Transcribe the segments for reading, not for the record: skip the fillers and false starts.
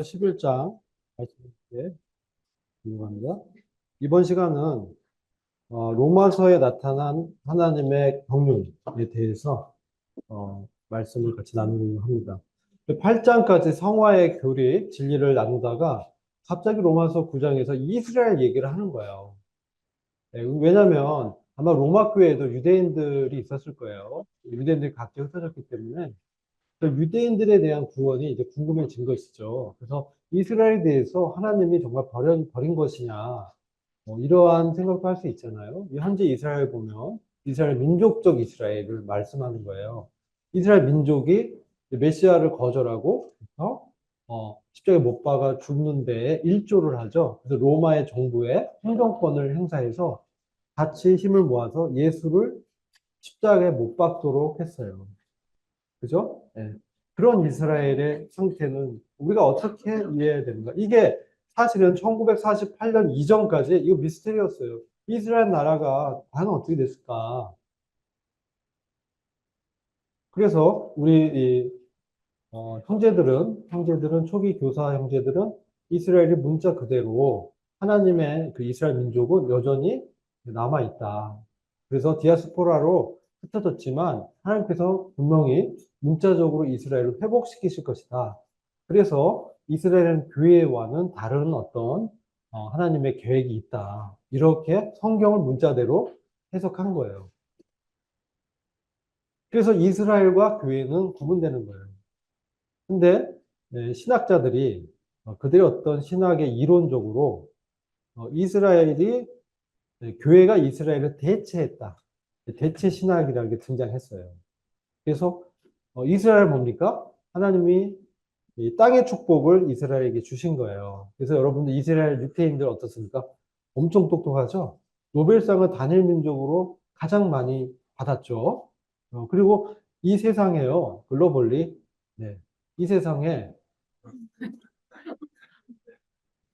11장 말씀드릴게 궁금합니다. 이번 시간은 로마서에 나타난 하나님의 경륜에 대해서 말씀을 같이 나누려고 합니다. 8장까지 성화의 교리, 진리를 나누다가 갑자기 로마서 9장에서 이스라엘 얘기를 하는 거예요. 네, 왜냐하면 아마 로마 교회에도 유대인들이 있었을 거예요. 유대인들이 각자 흩어졌기 때문에 그 유대인들에 대한 구원이 이제 궁금해진 것이죠. 그래서 이스라엘에 대해서 하나님이 정말 버린 것이냐, 이러한 생각도 할 수 있잖아요. 현재 이스라엘 보면 이스라엘 민족적 이스라엘을 말씀하는 거예요. 이스라엘 민족이 메시아를 거절하고 십자가에 못 박아 죽는 데에 일조를 하죠. 그래서 로마의 정부에 행정권을 행사해서 같이 힘을 모아서 예수를 십자가에 못 박도록 했어요. 그죠? 예. 그런 이스라엘의 상태는 우리가 어떻게 이해해야 되는가? 이게 사실은 1948년 이전까지 이거 미스테리였어요. 이스라엘 나라가 과연 어떻게 됐을까? 그래서 우리 형제들은 초기 교사 형제들은 이스라엘의 문자 그대로 하나님의 그 이스라엘 민족은 여전히 남아 있다. 그래서 디아스포라로 흩어졌지만 하나님께서 분명히 문자적으로 이스라엘을 회복시키실 것이다. 그래서 이스라엘 교회와는 다른 어떤 하나님의 계획이 있다. 이렇게 성경을 문자대로 해석한 거예요. 그래서 이스라엘과 교회는 구분되는 거예요. 근데 신학자들이 그들의 어떤 신학의 이론적으로 이스라엘이 교회가 이스라엘을 대체했다. 대체 신학이라는 게 등장했어요. 그래서 이스라엘 뭡니까? 하나님이 이 땅의 축복을 이스라엘에게 주신 거예요. 그래서 여러분들 이스라엘 유태인들 어떻습니까? 엄청 똑똑하죠? 노벨상을 단일 민족으로 가장 많이 받았죠. 그리고 이 세상에요, 글로벌리, 네, 이 세상에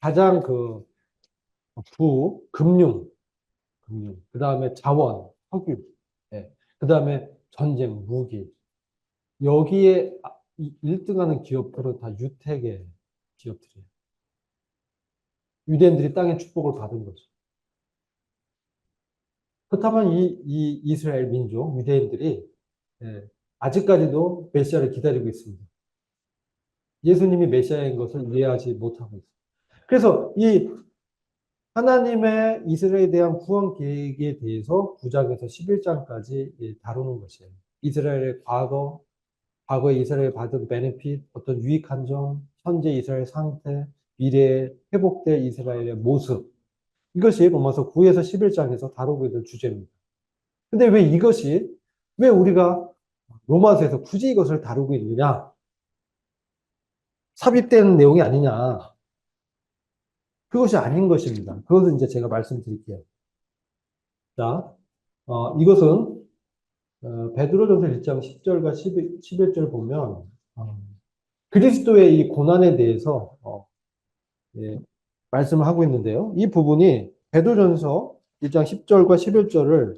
가장 금융, 그 다음에 자원, 석유, 네, 그 다음에 전쟁, 무기. 여기에 1등하는 기업들은 다 유택의 기업들이에요. 유대인들이 땅의 축복을 받은 거죠. 그렇다면 이 이스라엘 민족, 유대인들이 예, 아직까지도 메시아를 기다리고 있습니다. 예수님이 메시아인 것을 이해하지 못하고 있습니다. 그래서 이 하나님의 이스라엘에 대한 구원 계획에 대해서 9장에서 11장까지 다루는 것이에요. 이스라엘의 과거에 이스라엘 받은 베네핏, 어떤 유익한 점, 현재 이스라엘 상태, 미래에 회복될 이스라엘의 모습. 이것이 로마서 9에서 11장에서 다루고 있는 주제입니다. 근데 왜 우리가 로마서에서 굳이 이것을 다루고 있느냐? 삽입된 내용이 아니냐? 그것이 아닌 것입니다. 그것은 이제 제가 말씀드릴게요. 자, 이것은 베드로전서 1장 10절과 11절 보면 그리스도의 이 고난에 대해서 예, 말씀을 하고 있는데요. 이 부분이 베드로전서 1장 10절과 11절을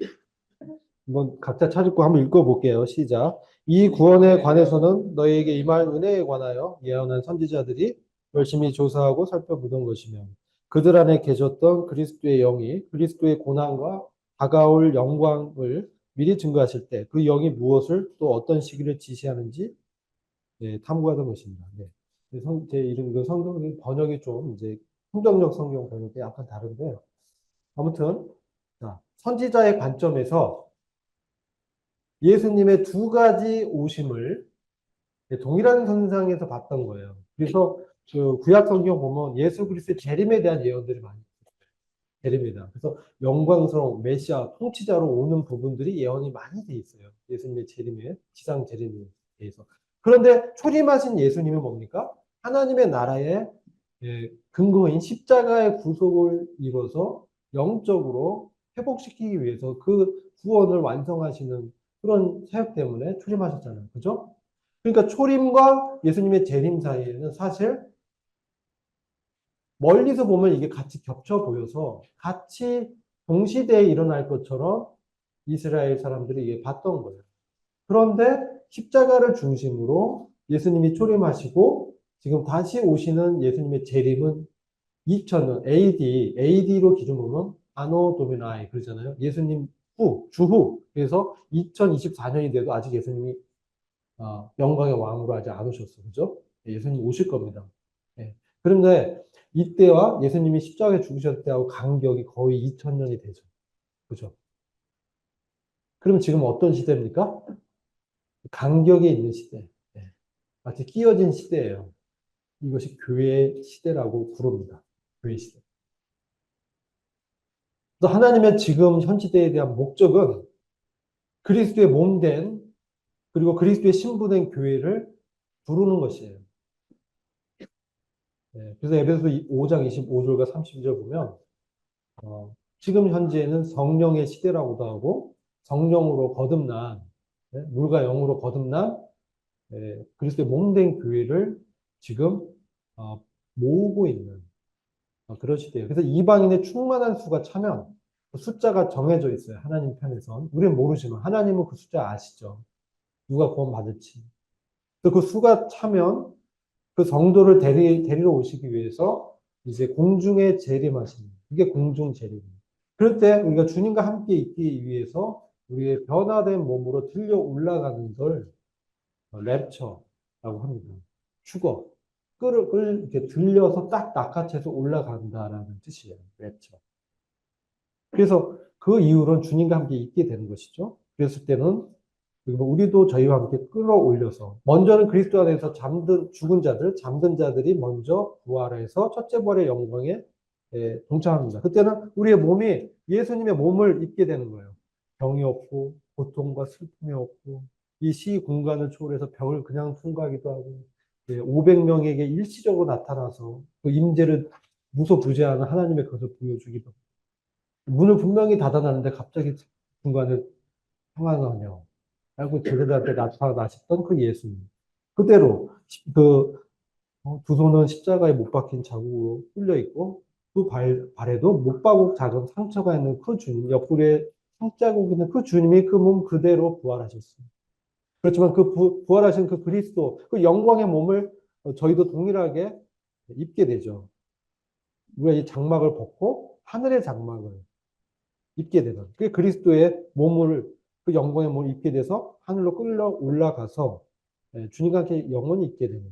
한번 각자 찾고 한번 읽어볼게요. 시작. 이 구원에 관해서는 너희에게 임할 은혜에 관하여 예언한 선지자들이 열심히 조사하고 살펴보던 것이며 그들 안에 계셨던 그리스도의 영이 그리스도의 고난과 다가올 영광을 미리 증거하실 때 그 영이 무엇을 또 어떤 시기를 지시하는지 탐구하던 것입니다. 네. 제 이름 그 성경 번역이 좀 이제 성경적 성경 번역이 약간 다른데요. 아무튼 자, 선지자의 관점에서 예수님의 두 가지 오심을 동일한 선상에서 봤던 거예요. 그래서 그 구약 성경 보면 예수 그리스도의 재림에 대한 예언들이 많이 있어요. 재림이다. 그래서 영광스러운 메시아 통치자로 오는 부분들이 예언이 많이 돼 있어요. 예수님의 재림에 지상 재림에 대해서. 그런데 초림하신 예수님은 뭡니까? 하나님의 나라의 근거인 십자가의 구속을 이뤄서 영적으로 회복시키기 위해서 그 구원을 완성하시는 그런 사역 때문에 초림하셨잖아요. 그죠? 그러니까 초림과 예수님의 재림 사이에는 사실 멀리서 보면 이게 같이 겹쳐 보여서 같이 동시대에 일어날 것처럼 이스라엘 사람들이 이게 봤던 거예요. 그런데 십자가를 중심으로 예수님이 초림하시고 지금 다시 오시는 예수님의 재림은 2000년 AD로 기준 보면 아노 도미나이 그러잖아요. 예수님 주후. 그래서 2024년이 돼도 아직 예수님이 영광의 왕으로 아직 안 오셨어. 그죠? 예수님 오실 겁니다. 예. 그런데 이때와 예수님이 십자가에 죽으셨을 때하고 간격이 거의 2000년이 되죠. 그죠? 그럼 지금 어떤 시대입니까? 간격이 있는 시대. 예. 마치 끼어진 시대예요. 이것이 교회 시대라고 부릅니다. 교회 시대. 그래서 하나님의 지금 현 시대에 대한 목적은 그리스도의 몸된 그리고 그리스도의 신부된 교회를 부르는 것이에요. 네, 그래서 에베소서 5장 25절과 30절 보면 지금 현재는 성령의 시대라고도 하고 성령으로 거듭난 물과 영으로 거듭난 그리스도의 몸된 교회를 지금 모으고 있는 그런 시대예요. 그래서 이방인의 충만한 수가 차면 그 숫자가 정해져 있어요. 하나님 편에선. 우리는 모르지만 하나님은 그 숫자 아시죠. 누가 구원 받을지. 그래서 그 수가 차면 그 성도를 데리러 오시기 위해서 이제 공중에 재림하시는 이게 공중 재림입니다. 그럴 때 우리가 주님과 함께 있기 위해서 우리의 변화된 몸으로 들려 올라가는 걸 랩처라고 합니다. 축어. 이렇게 들려서 딱 낚아채서 올라간다라는 뜻이에요. 랩처. 그래서 그 이후로는 주님과 함께 있게 되는 것이죠. 그랬을 때는 우리도 저희와 함께 끌어올려서 먼저는 그리스도 안에서 잠든 자들이 먼저 부활해서 첫째 부활의 영광에 동참합니다. 그때는 우리의 몸이 예수님의 몸을 입게 되는 거예요. 병이 없고 고통과 슬픔이 없고 이 시 공간을 초월해서 벽을 그냥 통과하기도 하고 500명에게 일시적으로 나타나서 그 임재를 무소부재하는 하나님의 것을 보여주기도 하고 문을 분명히 닫아놨는데 갑자기 중간에 평안하며 알고 제자들한테 나타나셨던 그 예수님. 그대로 두 손은 십자가에 못 박힌 자국으로 뚫려 있고 그 발에도 못바국 작은 상처가 있는 그 주님, 옆구리에 상자국 있는 그 주님이 그 몸 그대로 부활하셨어요. 그렇지만 그 부활하신 그 그리스도, 그 영광의 몸을 저희도 동일하게 입게 되죠. 우리가 이 장막을 벗고 하늘의 장막을 입게 되는 그 그리스도의 몸을 그 영광의 몸을 입게 돼서 하늘로 끌려 올라가서 주님과 함께 영원히 있게 되는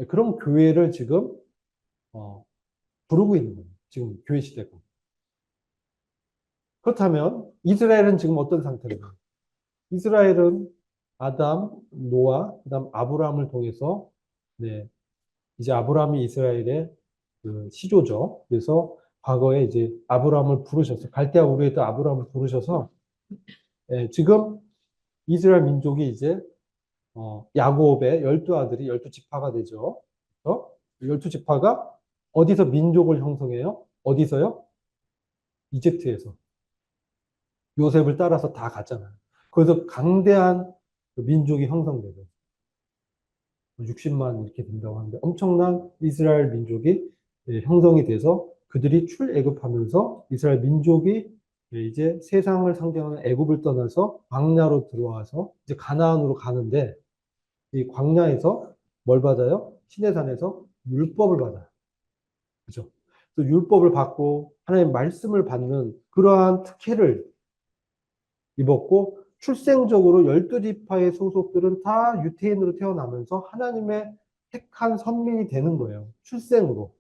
그런 교회를 지금 부르고 있는 거예요. 지금 교회 시대가. 그렇다면 이스라엘은 지금 어떤 상태인가? 이스라엘은 아담, 노아, 그다음 아브라함을 통해서 이제 아브라함이 이스라엘의 그 시조죠. 그래서 과거에 이제 아브라함을 부르셔서 갈대아 우르에 또 아브라함을 부르셔서 지금 이스라엘 민족이 이제 야곱의 12아들이 12지파가 되죠. 그래서 12지파가 어디서 민족을 형성해요? 어디서요? 이집트에서. 요셉을 따라서 다 갔잖아요. 그래서 강대한 민족이 형성되죠. 60만 이렇게 된다고 하는데 엄청난 이스라엘 민족이 형성이 돼서 그들이 출애굽하면서 이스라엘 민족이 이제 세상을 상징하는 애굽을 떠나서 광야로 들어와서 이제 가나안으로 가는데 이 광야에서 뭘 받아요? 시내산에서 율법을 받아요. 그죠? 또 율법을 받고 하나님의 말씀을 받는 그러한 특혜를 입었고 출생적으로 12지파의 소속들은 다 유태인으로 태어나면서 하나님의 택한 선민이 되는 거예요. 출생으로.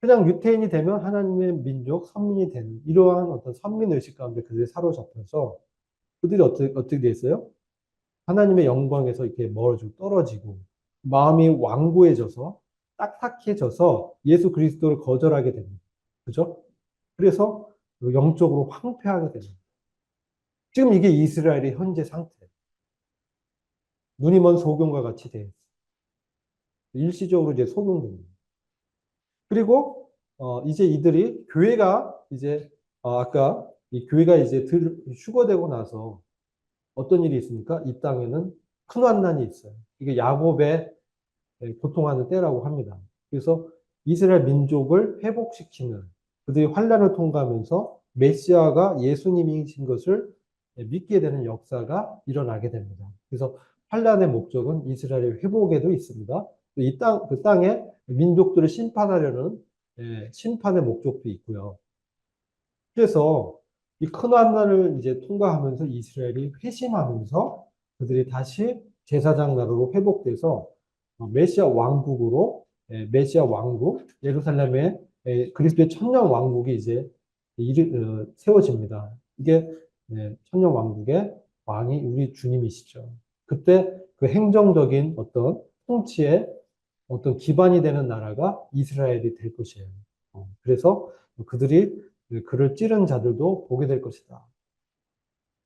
그냥 유태인이 되면 하나님의 민족, 선민이 되는 이러한 어떤 선민의식 가운데 그들이 사로잡혀서 그들이 어떻게 돼 있어요? 하나님의 영광에서 이렇게 멀어지고 떨어지고 마음이 완고해져서 딱딱해져서 예수 그리스도를 거절하게 됩니다. 그죠? 그래서 영적으로 황폐하게 됩니다. 지금 이게 이스라엘의 현재 상태. 눈이 먼 소경과 같이 돼 있어요. 일시적으로 이제 소경됩니다. 그리고 이제 이들이 교회가 이제 아까 이 교회가 이제 휴거되고 나서 어떤 일이 있습니까? 이 땅에는 큰 환난이 있어요. 이게 야곱의 고통하는 때라고 합니다. 그래서 이스라엘 민족을 회복시키는 그들이 환난을 통과하면서 메시아가 예수님이신 것을 믿게 되는 역사가 일어나게 됩니다. 그래서 환란의 목적은 이스라엘의 회복에도 있습니다. 그 땅에 민족들을 심판하려는 심판의 목적도 있고요. 그래서 이 큰 환난을 이제 통과하면서 이스라엘이 회심하면서 그들이 다시 제사장 나라로 회복돼서 메시아 왕국으로 메시아 왕국 예루살렘의 그리스도의 천년 왕국이 이제 세워집니다. 이게 천년 왕국의 왕이 우리 주님이시죠. 그때 그 행정적인 어떤 통치의 어떤 기반이 되는 나라가 이스라엘이 될 것이에요. 그래서 그들이 그를 찌른 자들도 보게 될 것이다.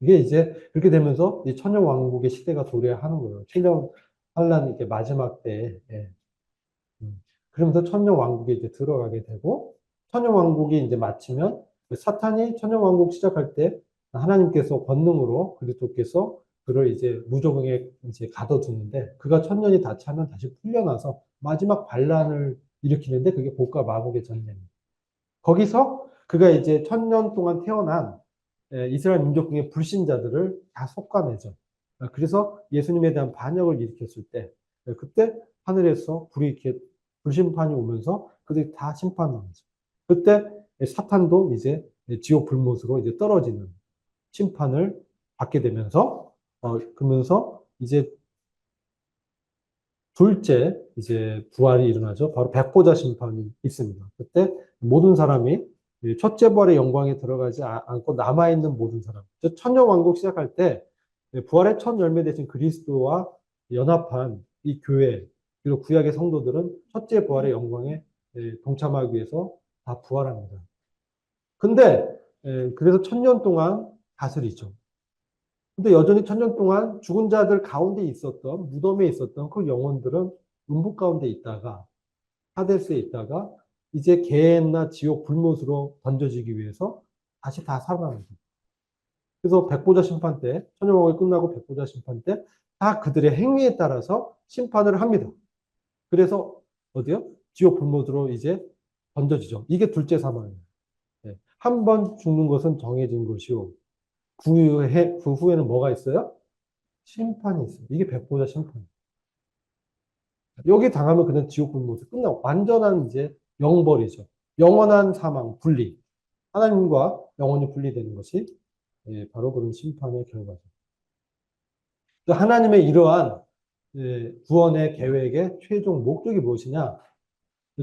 이게 이제 그렇게 되면서 이 천년 왕국의 시대가 도래하는 거예요. 천년 환란 이렇게 마지막 때에. 그러면서 천년 왕국에 이제 들어가게 되고 천년 왕국이 이제 마치면 사탄이 천년 왕국 시작할 때 하나님께서 권능으로 그리스도께서 그를 이제 무적응에 이제 가둬두는데 그가 천년이 다 차면 다시 풀려나서 마지막 반란을 일으키는데 그게 복과 마복의 전쟁입니다. 거기서 그가 이제 천년 동안 태어난 이스라엘 민족 중에 불신자들을 다 솎아내죠. 그래서 예수님에 대한 반역을 일으켰을 때 그때 하늘에서 불이 이렇게 불심판이 오면서 그들이 다 심판당하죠. 그때 사탄도 이제 지옥 불못으로 이제 떨어지는 심판을 받게 되면서 그러면서 이제 둘째 이제 부활이 일어나죠. 바로 백보자 심판이 있습니다. 그때 모든 사람이 첫째 부활의 영광에 들어가지 않고 남아있는 모든 사람. 천년 왕국 시작할 때 부활의 첫 열매 대신 그리스도와 연합한 이 교회 그리고 구약의 성도들은 첫째 부활의 영광에 동참하기 위해서 다 부활합니다. 근데 그래서 천년 동안 다스리죠. 근데 여전히 천년 동안 죽은 자들 가운데 있었던, 무덤에 있었던 그 영혼들은 음부 가운데 있다가, 하데스에 있다가, 이제 개나 지옥 불못으로 던져지기 위해서 다시 다 살아납니다. 그래서 백보자 심판 때, 천년왕국이 끝나고 백보자 심판 때, 다 그들의 행위에 따라서 심판을 합니다. 그래서, 어디요? 지옥 불못으로 이제 던져지죠. 이게 둘째 사망이에요. 한 번 죽는 것은 정해진 것이요. 그 후에는 뭐가 있어요? 심판이 있어요. 이게 백보자 심판. 여기 당하면 그냥 지옥 불못에 끝나고 완전한 이제 영벌이죠. 영원한 사망, 분리. 하나님과 영원히 분리되는 것이 바로 그런 심판의 결과죠. 하나님의 이러한 구원의 계획의 최종 목적이 무엇이냐?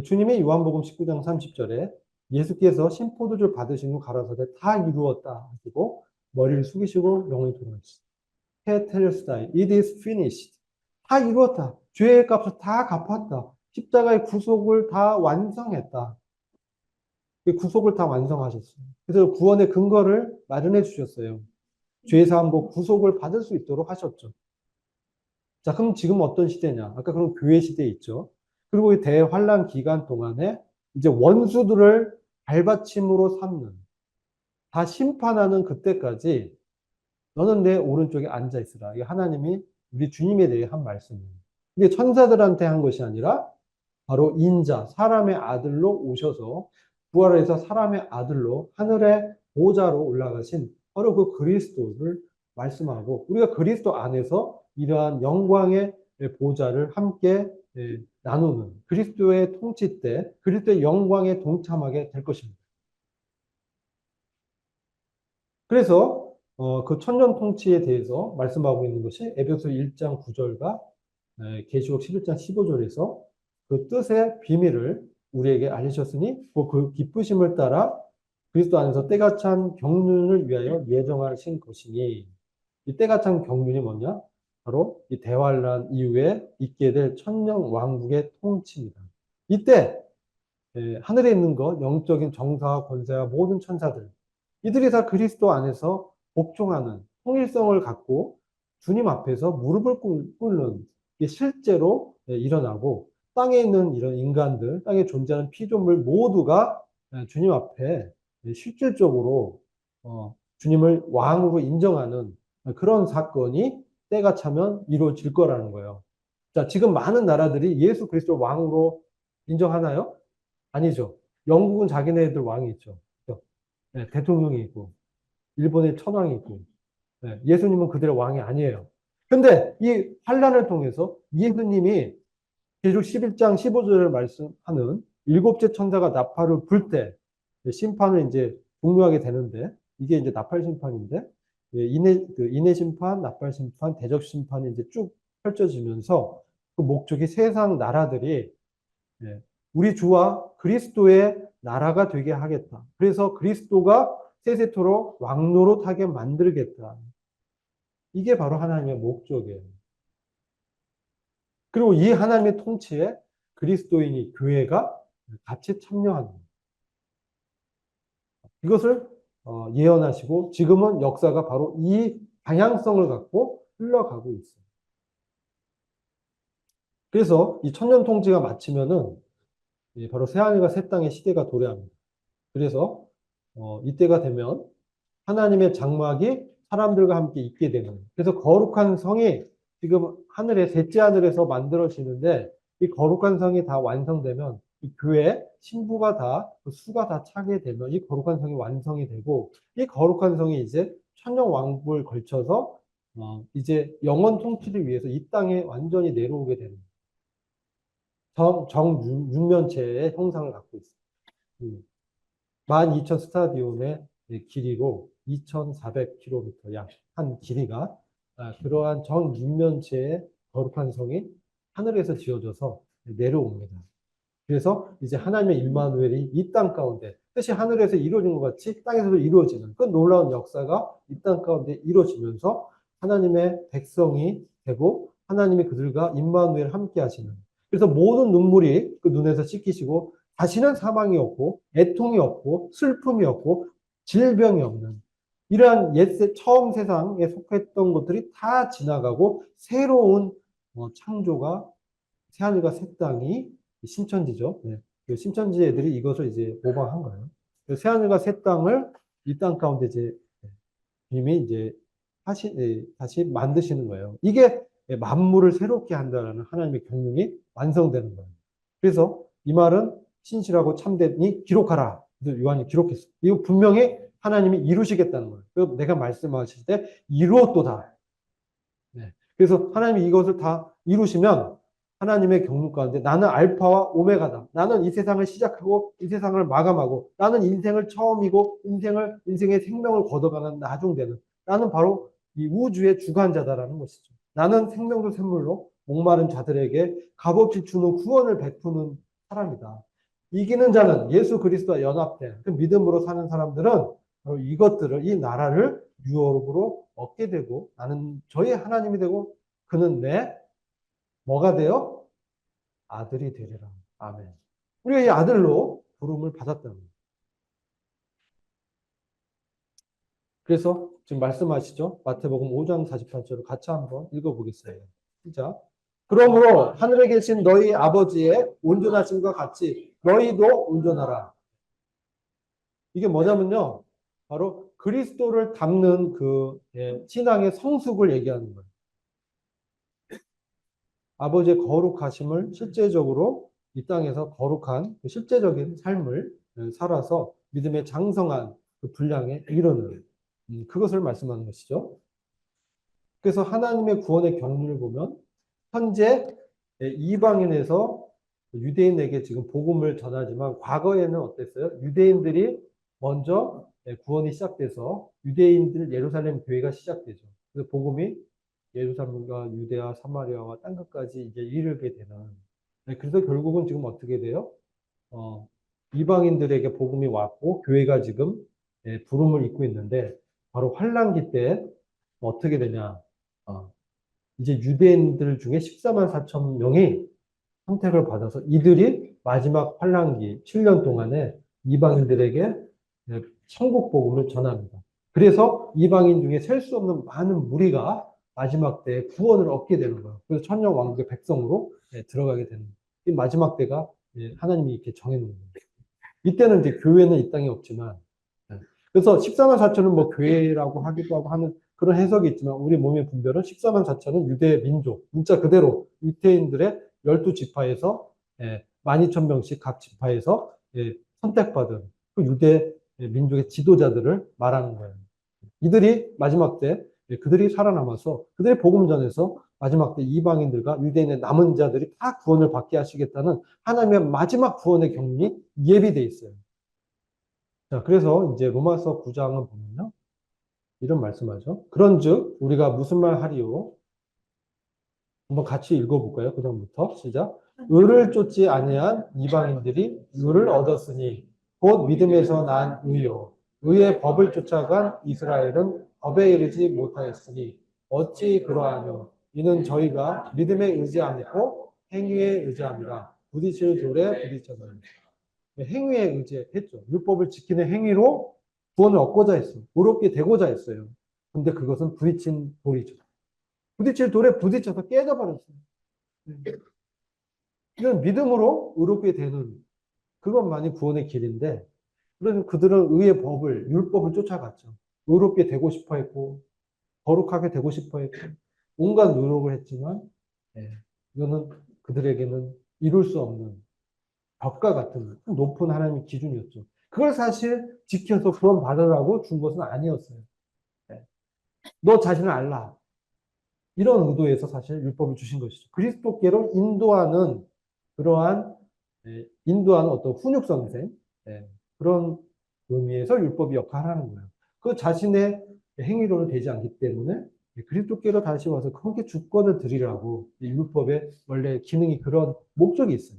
주님이 요한복음 19장 30절에 예수께서 신포도주를 받으신 후 가라사대 다 이루었다 하시고 머리를 숙이시고 영혼이 돌아가셨습니다. 테텔스타이, it is finished. 다 이루었다. 죄의 값을 다 갚았다. 십자가의 구속을 다 완성했다. 그 구속을 다 완성하셨어요. 그래서 구원의 근거를 마련해 주셨어요. 죄사함과 구속을 받을 수 있도록 하셨죠. 자, 그럼 지금 어떤 시대냐? 아까 그런 교회 시대에 있죠. 그리고 이 대환란 기간 동안에 이제 원수들을 발받침으로 삼는, 다 심판하는 그때까지 너는 내 오른쪽에 앉아 있으라. 이게 하나님이 우리 주님에 대해 한 말씀이에요. 이게 천사들한테 한 것이 아니라 바로 인자, 사람의 아들로 오셔서 부활해서 사람의 아들로 하늘의 보좌로 올라가신 바로 그 그리스도를 말씀하고 우리가 그리스도 안에서 이러한 영광의 보좌를 함께 나누는 그리스도의 통치 때 그리스도의 영광에 동참하게 될 것입니다. 그래서 그 천년 통치에 대해서 말씀하고 있는 것이 에베소 1장 9절과 계시록 11장 15절에서 그 뜻의 비밀을 우리에게 알리셨으니 그 기쁘심을 따라 그리스도 안에서 때가 찬 경륜을 위하여 예정하신 것이니 이 때가 찬 경륜이 뭐냐? 바로 이 대환란 이후에 있게 될 천년 왕국의 통치입니다. 이때 하늘에 있는 것, 영적인 정사와 권세와 모든 천사들 이들이 다 그리스도 안에서 복종하는 통일성을 갖고 주님 앞에서 무릎을 꿇는 게 실제로 일어나고 땅에 있는 이런 인간들, 땅에 존재하는 피조물 모두가 주님 앞에 실질적으로 주님을 왕으로 인정하는 그런 사건이 때가 차면 이루어질 거라는 거예요. 자, 지금 많은 나라들이 예수 그리스도 왕으로 인정하나요? 아니죠. 영국은 자기네들 왕이 있죠. 대통령이 있고, 일본의 천황이 있고, 예수님은 그들의 왕이 아니에요. 근데 이 환란을 통해서 예수님이 계시록 11장 15절을 말씀하는 일곱째 천사가 나팔을 불 때 심판을 이제 종료하게 되는데 이게 이제 나팔 심판인데 인해 심판, 나팔 심판, 대적 심판이 이제 쭉 펼쳐지면서 그 목적이 세상 나라들이 예, 우리 주와 그리스도의 나라가 되게 하겠다. 그래서 그리스도가 세세토록 왕노릇하게 만들겠다. 이게 바로 하나님의 목적이에요. 그리고 이 하나님의 통치에 그리스도인이 교회가 같이 참여하는 거예요. 이것을 예언하시고 지금은 역사가 바로 이 방향성을 갖고 흘러가고 있어요. 그래서 이 천년 통치가 마치면은 바로 새하늘과 새 땅의 시대가 도래합니다. 그래서 이때가 되면 하나님의 장막이 사람들과 함께 있게 되는 거예요. 그래서 거룩한 성이 지금 하늘에 셋째 하늘에서 만들어지는데 이 거룩한 성이 다 완성되면 이 교회 신부가 다 그 수가 다 차게 되면 이 거룩한 성이 완성이 되고 이 거룩한 성이 이제 천년 왕국을 걸쳐서 이제 영원 통치를 위해서 이 땅에 완전히 내려오게 되는 정육면체의 형상을 갖고 있어요. 12,000 스타디움의 길이로 2,400km 약 한 길이가 그러한 정육면체의 거룩한 성이 하늘에서 지어져서 내려옵니다. 그래서 이제 하나님의 임마누엘이 이 땅 가운데 뜻이 하늘에서 이루어진 것 같이 땅에서도 이루어지는 그 놀라운 역사가 이 땅 가운데 이루어지면서 하나님의 백성이 되고 하나님이 그들과 임마누엘 함께 하시는 그래서 모든 눈물이 그 눈에서 씻기시고 다시는 사망이 없고 애통이 없고 슬픔이 없고 질병이 없는 이러한 처음 세상에 속했던 것들이 다 지나가고 새로운 창조가 새하늘과 새 땅이 신천지죠. 네. 그 신천지 애들이 이것을 이제 모방한 거예요. 새하늘과 새 땅을 이 땅 가운데 이제 이미 이제 다시 만드시는 거예요. 이게 만물을 새롭게 한다는 하나님의 경륜이 완성되는 거예요. 그래서 이 말은 신실하고 참되니 기록하라. 요한이 기록했어요. 이거 분명히 하나님이 이루시겠다는 거예요. 내가 말씀하실 때 이루었도다. 네. 그래서 하나님이 이것을 다 이루시면 하나님의 경륜 가운데 나는 알파와 오메가다. 나는 이 세상을 시작하고 이 세상을 마감하고 나는 인생을 처음이고 인생의 생명을 걷어가는 나중되는 나는 바로 이 우주의 주관자다라는 것이죠. 나는 생명도 샘물로 목마른 자들에게 값없이 주는 구원을 베푸는 사람이다. 이기는 자는 예수 그리스도와 연합된 그 믿음으로 사는 사람들은 바로 이것들을 이 나라를 유업으로 얻게 되고 나는 저희 하나님이 되고 그는 내 뭐가 돼요? 아들이 되리라. 아멘. 우리가 이 아들로 부름을 받았다는 거예요. 그래서 지금 말씀하시죠? 마태복음 5장 48절을 같이 한번 읽어보겠어요. 시작. 그러므로 하늘에 계신 너희 아버지의 온전하심과 같이 너희도 온전하라. 이게 뭐냐면요. 바로 그리스도를 담는 그 신앙의 성숙을 얘기하는 거예요. 아버지의 거룩하심을 실제적으로 이 땅에서 거룩한 그 실제적인 삶을 살아서 믿음의 장성한 그 분량에 이르는 그것을 말씀하는 것이죠. 그래서 하나님의 구원의 경륜을 보면 현재 이방인에서 유대인에게 지금 복음을 전하지만 과거에는 어땠어요? 유대인들이 먼저 구원이 시작돼서 유대인들 예루살렘 교회가 시작되죠. 그래서 복음이 예루살렘과 유대와 사마리아와 땅끝까지 이제 이르게 되는. 그래서 결국은 지금 어떻게 돼요? 이방인들에게 복음이 왔고 교회가 지금 부름을 잇고 있는데 바로 환란기 때 어떻게 되냐? 이제 유대인들 중에 14만 4천 명이 선택을 받아서 이들이 마지막 환란기 7년 동안에 이방인들에게 천국 복음을 전합니다. 그래서 이방인 중에 셀 수 없는 많은 무리가 마지막 때에 구원을 얻게 되는 거예요. 그래서 천년 왕국의 백성으로 들어가게 되는 거예요. 이 마지막 때가 하나님이 이렇게 정해놓은 거예요. 이때는 이제 교회는 이 땅에 없지만 그래서 14만 4천은 뭐 교회라고 하기도 하고 하는 그런 해석이 있지만 우리 몸의 분별은 14만 4천은 유대 민족, 문자 그대로 유대인들의 12지파에서 12,000명씩 각 지파에서 선택받은 그 유대 민족의 지도자들을 말하는 거예요. 이들이 마지막 때 그들이 살아남아서 그들의 복음 전에서 마지막 때 이방인들과 유대인의 남은 자들이 다 구원을 받게 하시겠다는 하나님의 마지막 구원의 경륜이 예비돼 있어요. 자, 그래서 이제 로마서 9장은 보면요. 이런 말씀하죠. 그런즉 우리가 무슨 말 하리요? 한번 같이 읽어볼까요? 그 다음부터 시작. 의를 쫓지 아니한 이방인들이 의를 얻었으니 곧 믿음에서 난 의요. 의의 법을 쫓아간 이스라엘은 법에 이르지 못하였으니 어찌 그러하뇨? 이는 저희가 믿음에 의지하고 행위에 의지합니다. 부딪힐 돌에 부딪혀서 행위에 의지했죠. 율법을 지키는 행위로 구원을 얻고자 했어요. 의롭게 되고자 했어요. 근데 그것은 부딪힌 돌이죠. 부딪힐 돌에 부딪혀서 깨져버렸어요. 이건 믿음으로 의롭게 되는 그것만이 구원의 길인데, 그래서 그들은 의의 법을, 율법을 쫓아갔죠. 의롭게 되고 싶어 했고, 거룩하게 되고 싶어 했고, 온갖 노력을 했지만, 예, 이거는 그들에게는 이룰 수 없는 벽과 같은 높은 하나님의 기준이었죠. 그걸 사실 지켜서 구원 받으라고 준 것은 아니었어요. 예. 너 자신을 알라. 이런 의도에서 사실 율법을 주신 것이죠. 그리스도께로 인도하는 그러한 인도하는 어떤 훈육 선생 그런 의미에서 율법이 역할을 하는 거예요. 그 자신의 행위로는 되지 않기 때문에 그리스도께로 다시 와서 크게 주권을 드리라고 율법의 원래 기능이 그런 목적이 있어요.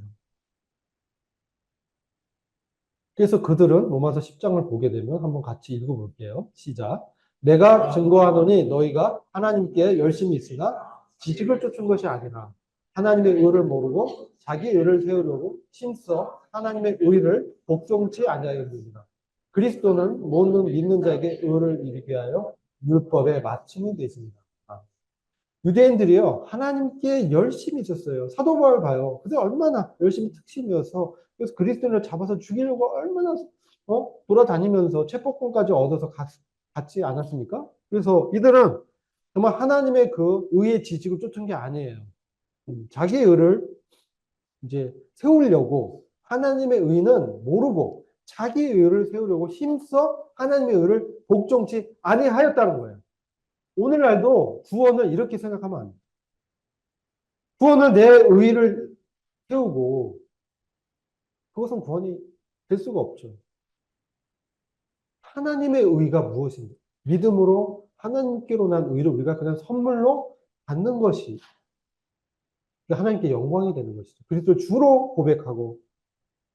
그래서 그들은 로마서 10장을 보게 되면 한번 같이 읽어볼게요. 시작. 내가 증거하노니 너희가 하나님께 열심히 있으나 지식을 쫓은 것이 아니라 하나님의 의를 모르고 자기 의를 세우려고 힘써 하나님의 의를 복종치 아니하였느니라. 그리스도는 모든 믿는 자에게 의를 이루게 하여 율법의 마침이 되십니다. 유대인들이요, 하나님께 열심히 있었어요. 사도 바울 봐요. 그게 얼마나 열심히 특심이어서, 그래서 그리스도인을 잡아서 죽이려고 얼마나, 돌아다니면서 체포권까지 얻어서 갔지 않았습니까? 그래서 이들은 정말 하나님의 그 의의 지식을 쫓은 게 아니에요. 자기의 의를 이제 세우려고 하나님의 의는 모르고 자기의 의를 세우려고 힘써 하나님의 의를 복종치 아니하였다는 거예요. 오늘날도 구원을 이렇게 생각하면 안 돼요. 구원은 내 의를 세우고 그것은 구원이 될 수가 없죠. 하나님의 의가 무엇인가? 믿음으로 하나님께로 난 의를 우리가 그냥 선물로 받는 것이 하나님께 영광이 되는 것이죠. 그리스도를 주로 고백하고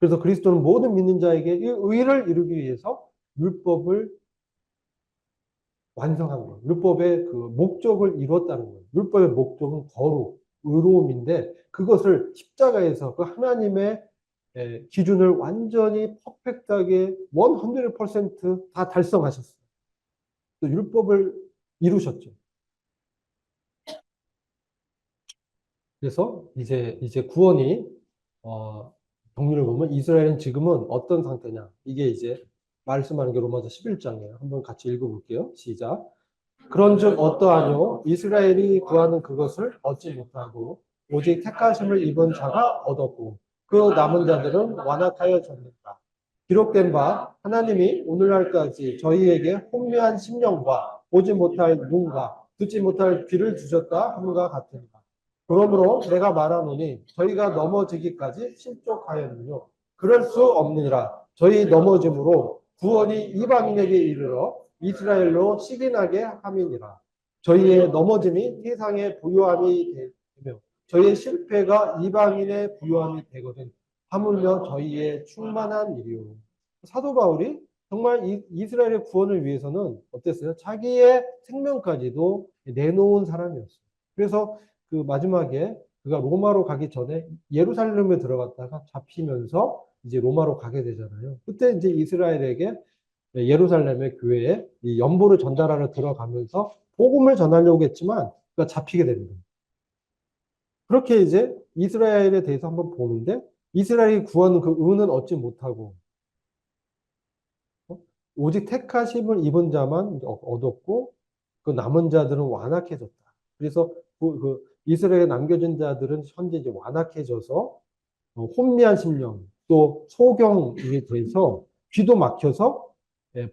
그래서 그리스도는 모든 믿는 자에게 이 의를 이루기 위해서 율법을 완성한 거예요. 율법의 그 목적을 이루었다는 거예요. 율법의 목적은 거룩, 의로움인데 그것을 십자가에서 그 하나님의 기준을 완전히 퍼펙트하게 100%다 달성하셨어요. 또 율법을 이루셨죠. 그래서 이제 구원이 정리를 보면 이스라엘은 지금은 어떤 상태냐? 이게 이제 말씀하는 게 로마서 11장이에요. 한번 같이 읽어볼게요. 시작. 그런즉 어떠하뇨? 이스라엘이 구하는 그것을 얻지 못하고 오직 택하심을 입은 자가 얻었고 그 남은 자들은 완악하여졌는가. 기록된 바 하나님이 오늘날까지 저희에게 혼미한 심령과 보지 못할 눈과 듣지 못할 귀를 주셨다 함과 같으니라. 그러므로 내가 말하노니 저희가 넘어지기까지 실족하였느뇨. 그럴 수 없느니라. 저희 넘어짐으로 구원이 이방인에게 이르러 이스라엘로 시긴하게 함이니라. 저희의 넘어짐이 세상의 부요함이 되며 저희의 실패가 이방인의 부요함이 되거든 하물며 저희의 충만한 일이요. 사도 바울이 정말 이스라엘의 구원을 위해서는 어땠어요? 자기의 생명까지도 내놓은 사람이었어요. 그래서 그 마지막에 그가 로마로 가기 전에 예루살렘에 들어갔다가 잡히면서 이제 로마로 가게 되잖아요. 그때 이제 이스라엘에게 예루살렘의 교회에 이 연보를 전달하러 들어가면서 복음을 전하려고 했지만 그가 잡히게 됩니다. 그렇게 이제 이스라엘에 대해서 한번 보는데 이스라엘이 구하는 그 은은 얻지 못하고 오직 택하심을 입은 자만 얻었고 그 남은 자들은 완악해졌다. 그래서 그 이스라엘에 남겨진 자들은 현재 이제 완악해져서 혼미한 심령 또 소경이 돼서 귀도 막혀서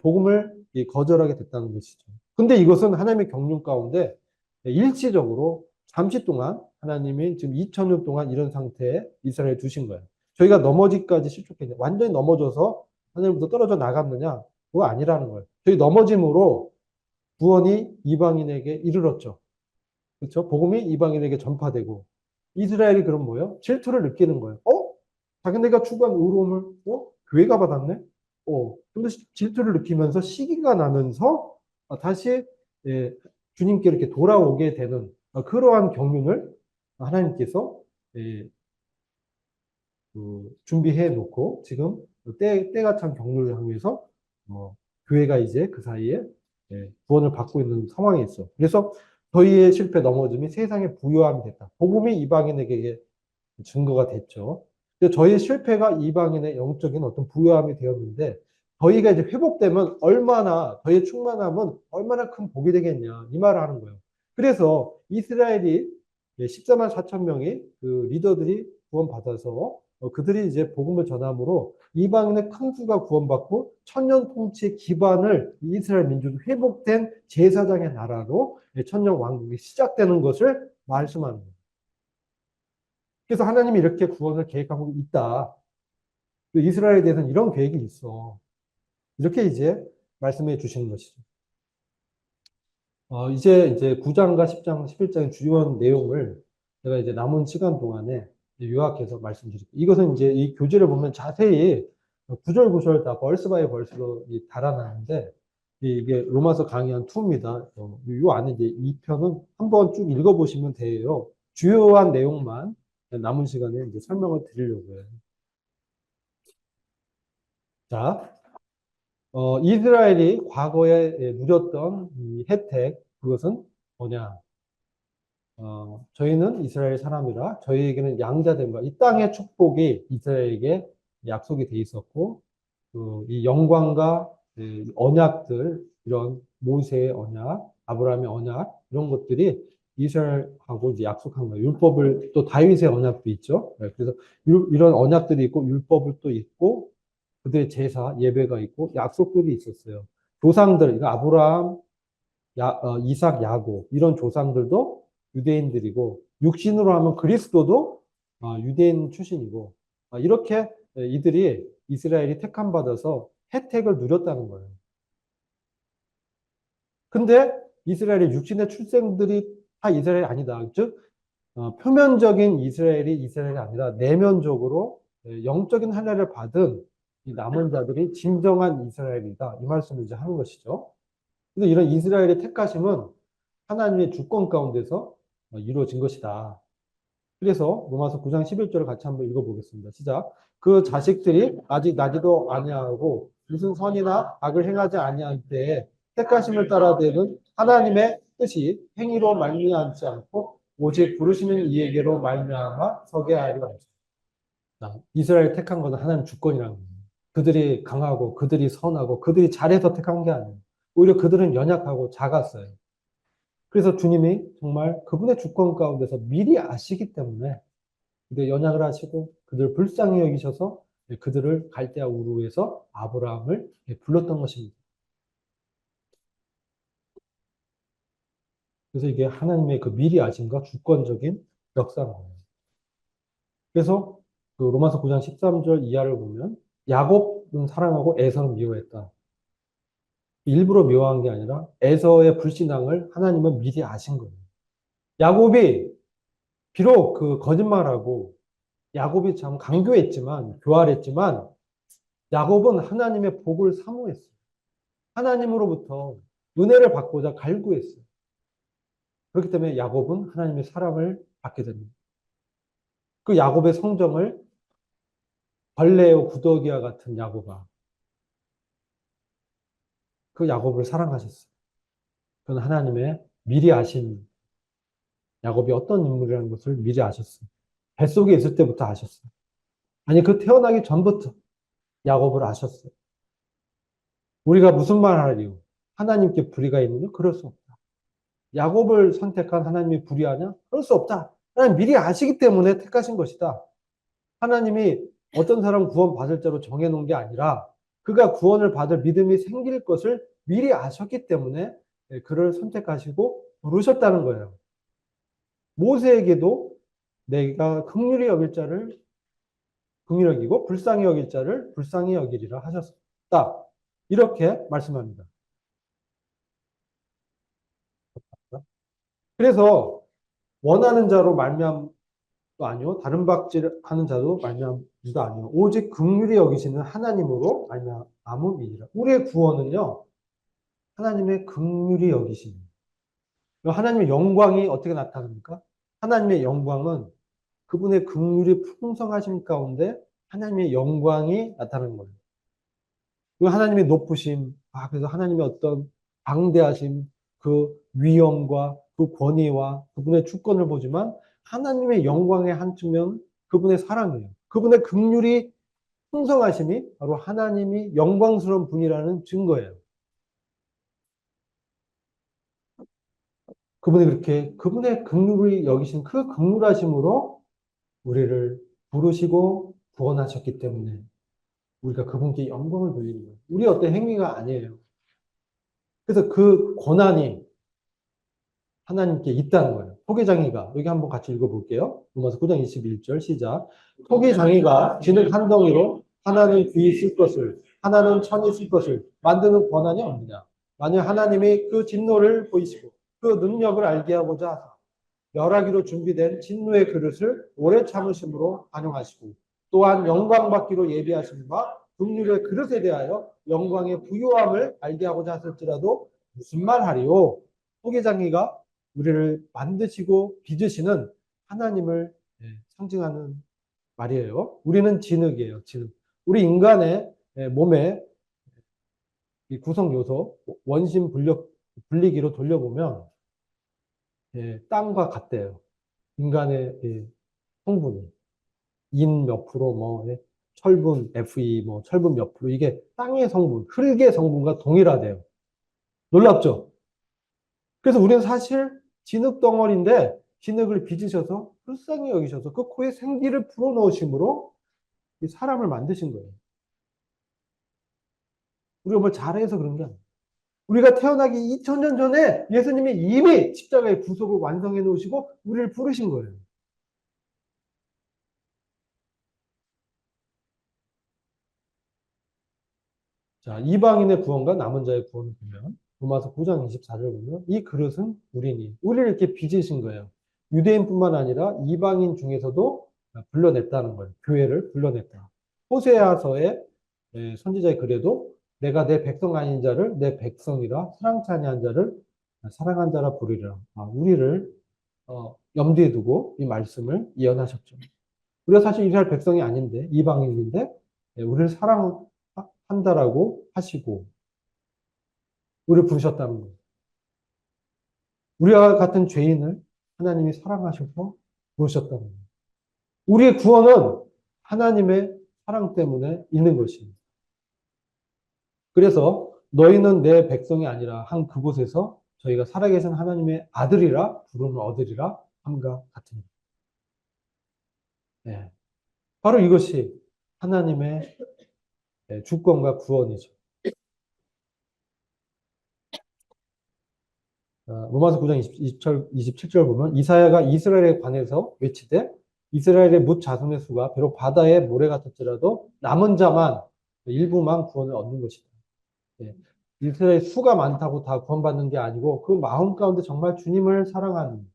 복음을 거절하게 됐다는 것이죠. 근데 이것은 하나님의 경륜 가운데 일시적으로 잠시 동안 하나님이 지금 2000년 동안 이런 상태에 이스라엘을 두신 거예요. 저희가 넘어지까지 실족했냐. 완전히 넘어져서 하나님부터 떨어져 나갔느냐. 그거 아니라는 거예요. 저희 넘어짐으로 구원이 이방인에게 이르렀죠. 그렇죠? 복음이 이방인에게 전파되고 이스라엘이 그럼 뭐예요? 질투를 느끼는 거예요. 자기네가 추구한 의로움을 교회가 받았네? 근데 질투를 느끼면서 시기가 나면서 다시 예, 주님께 이렇게 돌아오게 되는 그러한 경륜을 하나님께서 예, 준비해 놓고 지금 때가 찬 경륜을 향해서 교회가 이제 그 사이에 구원을 받고 있는 상황에 있어. 그래서 저희의 실패 넘어짐이 세상의 부요함이 됐다. 복음이 이방인에게 증거가 됐죠. 근데 저희의 실패가 이방인의 영적인 어떤 부요함이 되었는데 저희가 이제 회복되면 얼마나 저희의 충만함은 얼마나 큰 복이 되겠냐 이 말을 하는 거예요. 그래서 이스라엘이 14만 4천 명의 그 리더들이 구원받아서 그들이 이제 복음을 전함으로 이방인의 큰 수가 구원받고 천년 통치의 기반을 이스라엘 민족이 회복된 제사장의 나라로 천년 왕국이 시작되는 것을 말씀하는 거예요. 그래서 하나님이 이렇게 구원을 계획하고 있다. 이스라엘에 대해서는 이런 계획이 있어. 이렇게 이제 말씀해 주시는 것이죠. 이제 9장과 10장, 11장의 주요 내용을 제가 이제 남은 시간 동안에 요약해서 말씀드릴게요. 이것은 이제 이 교재를 보면 자세히 구절구절 다 벌스 바이 벌스로 달아놨는데 이게 로마서 강의 한 2입니다. 요 안에 이제 이 편은 한번 쭉 읽어보시면 돼요. 주요한 내용만 남은 시간에 이제 설명을 드리려고요. 자, 이스라엘이 과거에 누렸던 이 혜택, 그것은 뭐냐? 저희는 이스라엘 사람이라 저희에게는 양자됨과 이 땅의 축복이 이스라엘에게 약속이 돼 있었고, 이 영광과 언약들, 이런 모세의 언약, 아브라함의 언약, 이런 것들이 이스라엘하고 이제 약속한 거예요. 율법을 또 다윗의 언약도 있죠. 그래서 이런 언약들이 있고 율법을 또 있고 그들의 제사, 예배가 있고 약속들이 있었어요. 조상들, 그러니까 아브라함, 이삭, 야곱 이런 조상들도 유대인들이고 육신으로 하면 그리스도도 유대인 출신이고 이렇게 이들이 이스라엘이 택함 받아서 혜택을 누렸다는 거예요. 근데 이스라엘의 육신의 출생들이 다 이스라엘이 아니다. 즉 표면적인 이스라엘이 아니라 내면적으로 영적인 할례를 받은 이 남은 자들이 진정한 이스라엘이다. 이 말씀을 이제 하는 것이죠. 근데 이런 이스라엘의 택하심은 하나님의 주권 가운데서 이루어진 것이다. 그래서 로마서 9장 11절을 같이 한번 읽어보겠습니다. 시작. 그 자식들이 아직 나지도 아니하고 무슨 선이나 악을 행하지 아니할 때에 택하심을 따라되는 하나님의 뜻이 행위로 말미암지 않고 오직 부르시는 이에게로 말미암아 서게 하리라. 이스라엘 택한 것은 하나님 주권이라는 거예요. 그들이 강하고 그들이 선하고 그들이 잘해서 택한 게 아니에요. 오히려 그들은 연약하고 작았어요. 그래서 주님이 정말 그분의 주권 가운데서 미리 아시기 때문에 그들 연약을 하시고 그들을 불쌍히 여기셔서 그들을 갈대아 우르에서 아브라함을 불렀던 것입니다. 그래서 이게 하나님의 그 미리 아심과 주권적인 역사인 거예요. 그래서 그 로마서 9장 13절 이하를 보면 야곱은 사랑하고 에서는 미워했다. 일부러 미워한 게 아니라 에서의 불신앙을 하나님은 미리 아신 거예요. 야곱이 비록 그 거짓말하고 야곱이 참 강교했지만 교활했지만 야곱은 하나님의 복을 사모했어요. 하나님으로부터 은혜를 받고자 갈구했어요. 그렇기 때문에 야곱은 하나님의 사랑을 받게 됩니다. 그 야곱의 성정을 벌레와 구더기와 같은 야곱아 그 야곱을 사랑하셨어요. 그건 하나님의 미리 아신 야곱이 어떤 인물이라는 것을 미리 아셨어요. 뱃속에 있을 때부터 아셨어요. 아니 그 태어나기 전부터 야곱을 아셨어요. 우리가 무슨 말 하리요? 하나님께 불의가 있느냐? 그럴 수 없다. 야곱을 선택한 하나님이 불의하냐? 그럴 수 없다. 하나님 미리 아시기 때문에 택하신 것이다. 하나님이 어떤 사람 구원 받을 자로 정해놓은 게 아니라 그가 구원을 받을 믿음이 생길 것을 미리 아셨기 때문에 그를 선택하시고 부르셨다는 거예요. 모세에게도 내가 긍휼히 여길 자를 긍휼히 여기고 불쌍히 여길 자를 불쌍히 여기리라 하셨다. 이렇게 말씀합니다. 그래서 원하는 자로 말미암도 아니요 다른 박질하는 자도 말미암도 아니요 오직 긍휼히 여기시는 하나님으로 말미암음이니라. 우리의 구원은요 하나님의 긍휼히 여기시는 하나님의 영광이 어떻게 나타납니까? 하나님의 영광은 그분의 긍휼이 풍성하심 가운데 하나님의 영광이 나타나는 거예요. 그 하나님의 높으심, 그래서 하나님의 어떤 방대하심, 그 위엄과 그 권위와 그분의 주권을 보지만 하나님의 영광의 한 측면 그분의 사랑이에요. 그분의 긍휼이 풍성하심이 바로 하나님이 영광스러운 분이라는 증거예요. 그분이 그렇게 그분의 긍휼을 여기신 그 긍휼하심으로 우리를 부르시고 구원하셨기 때문에 우리가 그분께 영광을 돌리는 거예요. 우리 어떤 행위가 아니에요. 그래서 그 고난이 하나님께 있다는 거예요. 토기장이가 여기 한번 같이 읽어볼게요. 로마서 9장 21절 시작. 토기장이가 진흙 한 덩이로 하나는 귀 쓸 것을 하나는 천이 쓸 것을 만드는 권한이 없느냐. 만약 하나님이 그 진노를 보이시고 그 능력을 알게 하고자 하사 멸하기로 준비된 진노의 그릇을 오래 참으심으로 반영하시고 또한 영광 받기로 예비하신 바 긍휼의 그릇에 대하여 영광의 부요함을 알게 하고자 하실지라도 무슨 말 하리요? 토기장이가 우리를 만드시고 빚으시는 하나님을 상징하는 말이에요. 우리는 진흙이에요. 진흙. 우리 인간의 몸의 구성 요소 원심 분리기로 돌려보면 땅과 같대요. 인간의 성분이 인 몇 프로 철분 Fe 철분 몇 프로 이게 땅의 성분, 흙의 성분과 동일하대요. 놀랍죠? 그래서 우리는 사실 진흙 덩어리인데 진흙을 빚으셔서 불쌍히 여기셔서 그 코에 생기를 불어넣으심으로 사람을 만드신 거예요. 우리가 뭘 잘해서 그런 게 아니에요. 우리가 태어나기 2000년 전에 예수님이 이미 십자가의 구속을 완성해 놓으시고 우리를 부르신 거예요. 자, 이방인의 구원과 남은 자의 구원을 보면 로마서 9장 24절 보면 이 그릇은 우리를 이렇게 빚으신 거예요. 유대인뿐만 아니라 이방인 중에서도 불러냈다는 거예요. 교회를 불러냈다. 호세아서의 선지자의 글에도 내가 내 백성 아닌 자를 내 백성이라 사랑치 아니한 자를 사랑한 자라 부르리라. 우리를 염두에 두고 이 말씀을 예언하셨죠. 우리가 사실 이스라엘 백성이 아닌데 이방인인데 우리를 사랑한다라고 하시고 우리를 부르셨다는 거예요. 우리와 같은 죄인을 하나님이 사랑하셔서 부르셨다는 거예요. 우리의 구원은 하나님의 사랑 때문에 있는 것입니다. 그래서 너희는 내 백성이 아니라 한 그곳에서 저희가 살아계신 하나님의 아들이라 부름을 얻으리라 함과 같으니. 네. 바로 이것이 하나님의 주권과 구원이죠. 로마서 9장 27절 보면 이사야가 이스라엘에 관해서 외치되 이스라엘의 뭇 자손의 수가 비록 바다의 모래 같을지라도 남은 자만 일부만 구원을 얻는 것이다. 이스라엘 수가 많다고 다 구원받는 게 아니고 그 마음 가운데 정말 주님을 사랑하는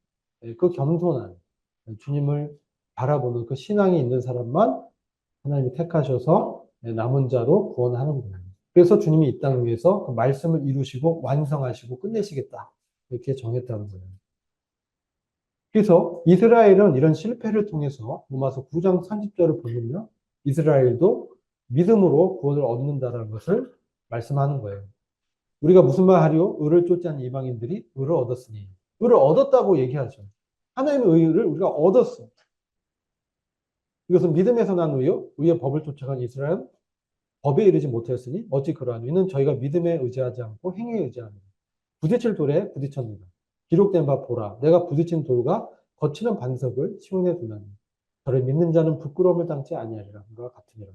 그 겸손한 주님을 바라보는 그 신앙이 있는 사람만 하나님이 택하셔서 남은 자로 구원하는 거예요. 그래서 주님이 이 땅 위에서 그 말씀을 이루시고 완성하시고 끝내시겠다. 이렇게 정했다는 거예요. 그래서 이스라엘은 이런 실패를 통해서 로마서 9장 30절을 보면요. 이스라엘도 믿음으로 구원을 얻는다는 것을 말씀하는 거예요. 우리가 무슨 말 하리요? 의를 쫓지 않는 이방인들이 의를 얻었으니. 의를 얻었다고 얘기하죠. 하나님의 의를 우리가 얻었어. 이것은 믿음에서 난 의요. 의의 법을 쫓아간 이스라엘은 법에 이르지 못하였으니 어찌 그러하니 이는 저희가 믿음에 의지하지 않고 행위에 의지하는 부딪힐 돌에 부딪혔느냐. 기록된 바 보라. 내가 부딪힌 돌과 거치는 반석을 시온에 두나니 저를 믿는 자는 부끄러움을 당치 아니하리라. 그와 같으니라.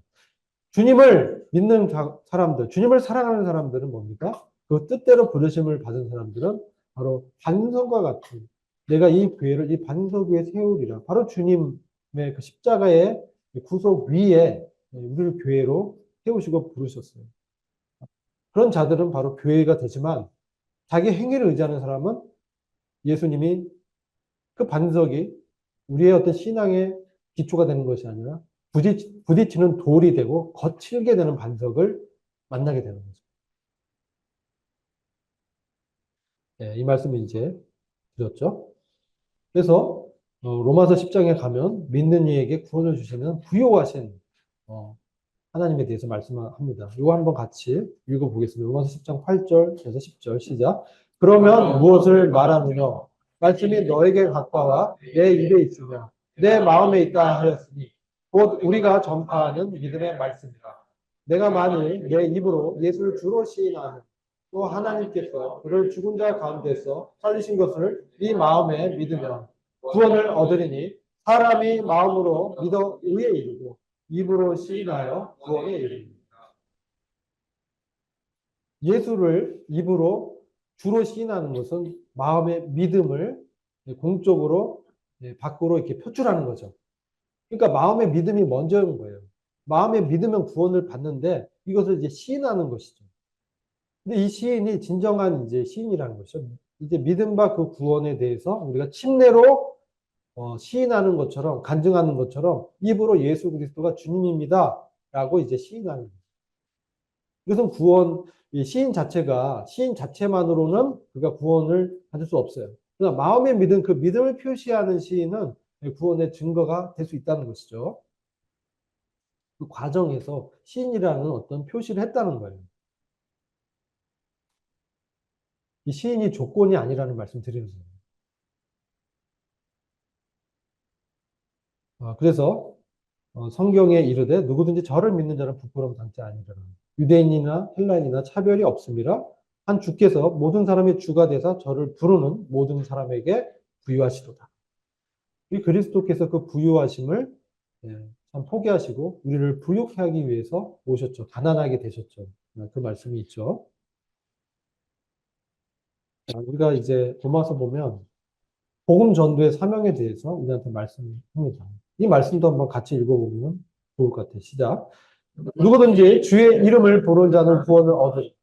주님을 믿는 사람들, 주님을 사랑하는 사람들은 뭡니까? 그 뜻대로 부르심을 받은 사람들은 바로 반석과 같은 내가 이 교회를 이 반석 위에 세우리라. 바로 주님의 그 십자가의 구속 위에 우리를 교회로 세우시고 부르셨어요. 그런 자들은 바로 교회가 되지만 자기 행위를 의지하는 사람은 예수님이 그 반석이 우리의 어떤 신앙의 기초가 되는 것이 아니라 부딪히는 돌이 되고 거칠게 되는 반석을 만나게 되는 거죠. 네, 이 말씀을 이제 드렸죠. 그래서 로마서 10장에 가면 믿는 이에게 구원을 주시는 부요하신 하나님에 대해서 말씀합니다. 이거 한번 같이 읽어보겠습니다. 로마서 10장 8절에서 10절 시작. 그러면 무엇을 말하느냐? 말씀이 너에게 가까워 내 입에 있으며 내 마음에 있다 하였으니 곧 우리가 전파하는 믿음의 말씀이다. 내가 만일 내 입으로 예수를 주로 시인하는 또 하나님께서 그를 죽은 자 가운데서 살리신 것을 네 마음에 믿으면 구원을 얻으리니 사람이 마음으로 믿어 의에 이르고 입으로 시인하여 구원에 이릅니다. 예수를 입으로 주로 시인하는 것은 마음의 믿음을 공적으로 밖으로 이렇게 표출하는 거죠. 그러니까 마음의 믿음이 먼저인 거예요. 마음에 믿으면 구원을 받는데 이것을 이제 시인하는 것이죠. 근데 이 시인이 진정한 이제 시인이라는 것이죠. 이제 믿음과 그 구원에 대해서 우리가 침례로 시인하는 것처럼 간증하는 것처럼 입으로 예수 그리스도가 주님입니다. 라고 이제 시인하는 거예요. 이것은 구원, 이 시인 자체가 시인 자체만으로는 그가 구원을 받을 수 없어요. 그러나 마음에 믿은 그 믿음을 표시하는 시인은 구원의 증거가 될 수 있다는 것이죠. 그 과정에서 시인이라는 어떤 표시를 했다는 거예요. 이 시인이 조건이 아니라는 말씀 드리는 거예요. 그래서 성경에 이르되 누구든지 저를 믿는 자는 부끄러움 당치 아니라 유대인이나 헬라인이나 차별이 없음이라 한 주께서 모든 사람의 주가 되사 저를 부르는 모든 사람에게 부유하시도다. 이 그리스도께서 그 부유하심을 참 포기하시고 우리를 부유케 하기 위해서 오셨죠. 가난하게 되셨죠. 그 말씀이 있죠. 우리가 이제 로마서 보면 복음 전도의 사명에 대해서 우리한테 말씀합니다. 이 말씀도 한번 같이 읽어보면 좋을 것 같아요. 시작. 누구든지 주의 이름을 부르는 자는 구원을 얻으리.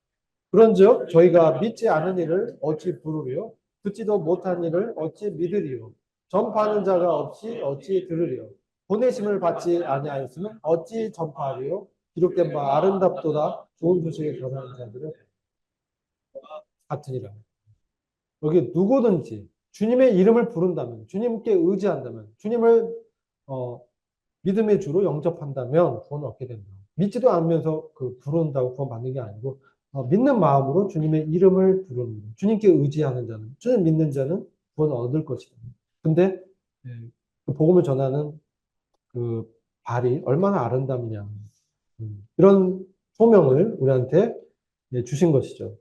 그런즉 저희가 믿지 않은 이를 어찌 부르리요? 듣지도 못한 이를 어찌 믿으리요? 전파하는 자가 없이 어찌 들으리요? 보내심을 받지 아니하였으면 어찌 전파하리요? 기록된 바 아름답도다 좋은 소식을 전하는 자들은 같으니라. 여기 누구든지 주님의 이름을 부른다면, 주님께 의지한다면, 주님을 믿음의 주로 영접한다면 구원을 얻게 된다. 믿지도 않으면서 그 부른다고 구원 받는 게 아니고 믿는 마음으로 주님의 이름을 부르는 주님께 의지하는 자는 주님 믿는 자는 구원을 얻을 것이다. 근데 그 복음을 전하는 그 발이 얼마나 아름답냐 이런 소명을 우리한테 주신 것이죠.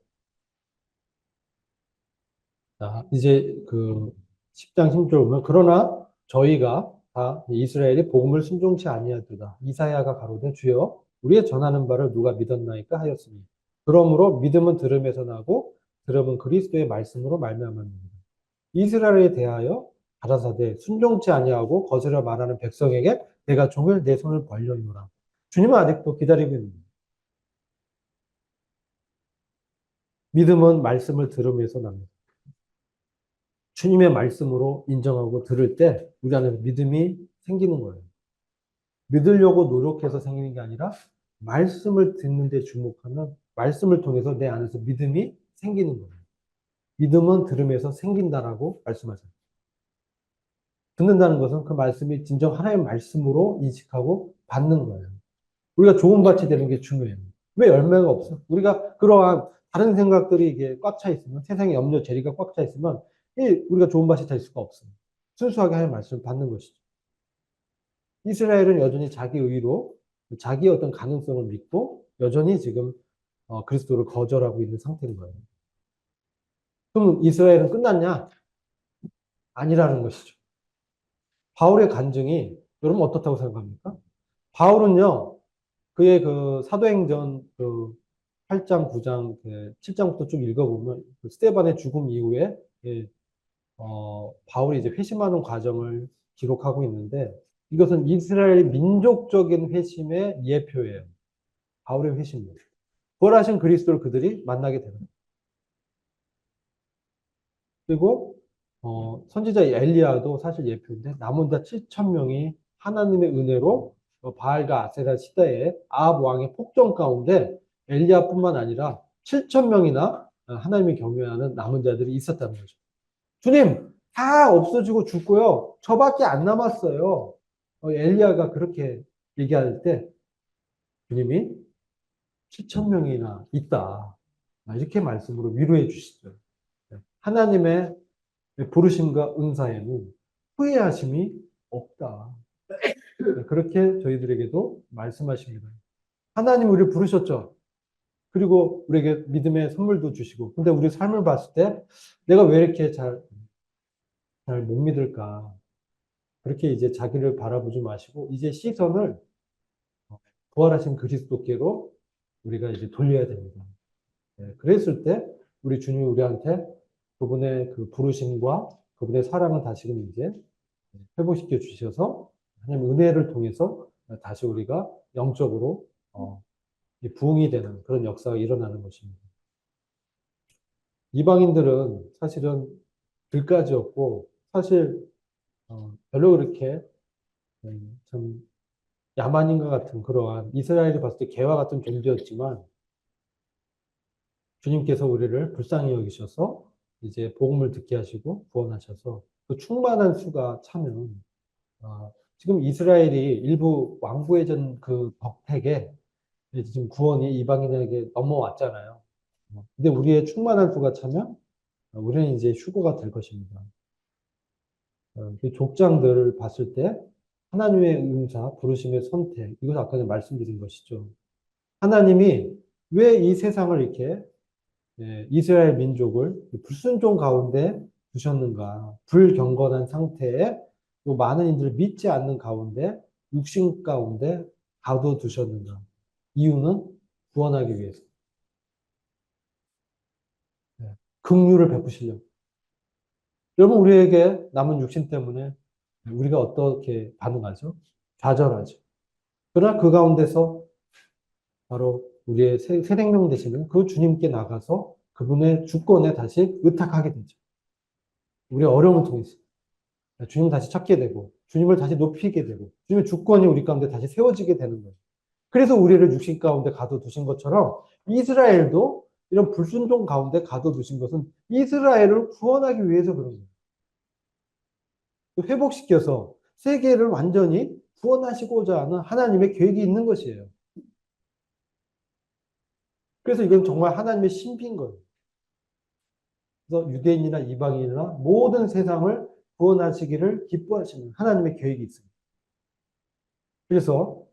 자, 이제 그 10장 10절 보면 그러나 저희가 다 이스라엘이 복음을 순종치 아니하도다. 이사야가 가로되 주여 우리의 전하는 바를 누가 믿었나이까 하였으니 그러므로 믿음은 들음에서 나고 들음은 그리스도의 말씀으로 말미암았느니라. 이스라엘에 대하여 가라사대 순종치 아니하고 거스려 말하는 백성에게 내가 종일 내 손을 벌려노라. 주님은 아직도 기다리고 있는 거예요. 믿음은 말씀을 들음에서 납니다. 주님의 말씀으로 인정하고 들을 때 우리 안에서 믿음이 생기는 거예요. 믿으려고 노력해서 생기는 게 아니라 말씀을 듣는 데 주목하면 말씀을 통해서 내 안에서 믿음이 생기는 거예요. 믿음은 들음에서 생긴다라고 말씀하세요. 듣는다는 것은 그 말씀이 진정 하나님의 말씀으로 인식하고 받는 거예요. 우리가 좋은 밭이 되는 게 중요해요. 왜 열매가 없어? 우리가 그러한 다른 생각들이 이게 꽉 차 있으면 세상에 염려, 재리가 꽉 차 있으면 우리가 좋은 밭이 될 수가 없어요. 순수하게 하나님의 말씀을 받는 것이죠. 이스라엘은 여전히 자기 의로 자기의 어떤 가능성을 믿고 여전히 지금 그리스도를 거절하고 있는 상태인 거예요. 그럼 이스라엘은 끝났냐? 아니라는 것이죠. 바울의 간증이 여러분 어떻다고 생각합니까? 바울은요, 그의 그 사도행전 그 8장, 9장, 7장부터 쭉 읽어보면 그 스데반의 죽음 이후에 바울이 이제 회심하는 과정을 기록하고 있는데 이것은 이스라엘 민족적인 회심의 예표예요. 바울의 회심이에요. 부활하신 그리스도를 그들이 만나게 되는 거예요. 그리고 선지자 엘리야도 사실 예표인데 남은 자 7천 명이 하나님의 은혜로 바알과 아세라 시대에 아합 왕의 폭정 가운데 엘리야뿐만 아니라 7천 명이나 하나님의 경외하는 남은 자들이 있었다는 거죠. 주님, 다 없어지고 죽고요. 저밖에 안 남았어요. 엘리야가 그렇게 얘기할 때 주님이 7천 명이나 있다. 이렇게 말씀으로 위로해 주시죠. 하나님의 부르심과 은사에는 후회하심이 없다. 그렇게 저희들에게도 말씀하십니다. 하나님 우리를 부르셨죠. 그리고 우리에게 믿음의 선물도 주시고. 근데 우리 삶을 봤을 때 내가 왜 이렇게 잘 못 믿을까? 그렇게 이제 자기를 바라보지 마시고 이제 시선을 부활하신 그리스도께로 우리가 이제 돌려야 됩니다. 그랬을 때 우리 주님이 우리한테 그분의 그 부르심과 그분의 사랑을 다시금 이제 회복시켜 주셔서 하나님 은혜를 통해서 다시 우리가 영적으로 부흥이 되는 그런 역사가 일어나는 것입니다. 이방인들은 사실은 들까지였고 사실 별로 그렇게 참 야만인과 같은 그러한 이스라엘이 봤을 때 개와 같은 존재였지만 주님께서 우리를 불쌍히 여기셔서 이제 복음을 듣게 하시고 구원하셔서 그 충만한 수가 차면 지금 이스라엘이 일부 왕부해진 그 덕택에 지금 구원이 이방인에게 넘어왔잖아요. 근데 우리의 충만한 수가 차면 우리는 이제 휴거가 될 것입니다. 그 족장들을 봤을 때 하나님의 은사, 부르심의 선택, 이것 아까 말씀드린 것이죠. 하나님이 왜 이 세상을 이렇게 이스라엘 민족을 불순종 가운데 두셨는가? 불경건한 상태에 또 많은 이들을 믿지 않는 가운데 육신 가운데 가둬두셨는가? 이유는 구원하기 위해서. 긍휼을 베푸시려고. 여러분 우리에게 남은 육신 때문에 우리가 어떻게 반응하죠? 좌절하죠. 그러나 그 가운데서 바로 우리의 새 생명 되시는 그 주님께 나가서 그분의 주권에 다시 의탁하게 되죠. 우리의 어려움을 통해서. 주님을 다시 찾게 되고, 주님을 다시 높이게 되고, 주님의 주권이 우리 가운데 다시 세워지게 되는 거예요. 그래서 우리를 육신 가운데 가둬두신 것처럼 이스라엘도 이런 불순종 가운데 가둬두신 것은 이스라엘을 구원하기 위해서 그런 거예요. 회복시켜서 세계를 완전히 구원하시고자 하는 하나님의 계획이 있는 것이에요. 그래서 이건 정말 하나님의 신비인 거예요. 그래서 유대인이나 이방인이나 모든 세상을 구원하시기를 기뻐하시는 하나님의 계획이 있습니다. 그래서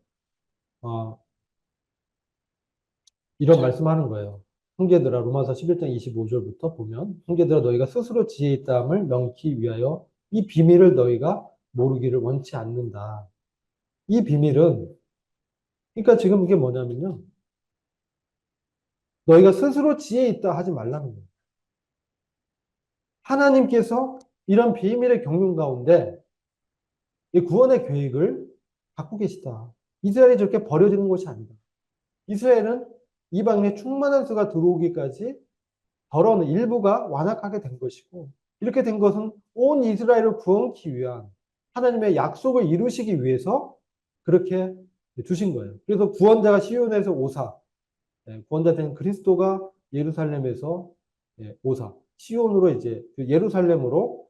이런 말씀하는 거예요. 형제들아, 로마서 11장 25절부터 보면 형제들아 너희가 스스로 지혜 있다함을 명키 위하여 이 비밀을 너희가 모르기를 원치 않는다. 이 비밀은 그러니까 지금 이게 뭐냐면요. 너희가 스스로 지혜 있다 하지 말라는 거예요. 하나님께서 이런 비밀의 경륜 가운데 이 구원의 계획을 갖고 계시다. 이스라엘이 저렇게 버려지는 것이 아니다. 이스라엘은 이방인의 충만한 수가 들어오기까지 더러운 일부가 완악하게 된 것이고 이렇게 된 것은 온 이스라엘을 구원하기 위한 하나님의 약속을 이루시기 위해서 그렇게 두신 거예요. 그래서 구원자가 시온에서 오사, 구원자 된 그리스도가 예루살렘에서 오사, 시온으로 이제 예루살렘으로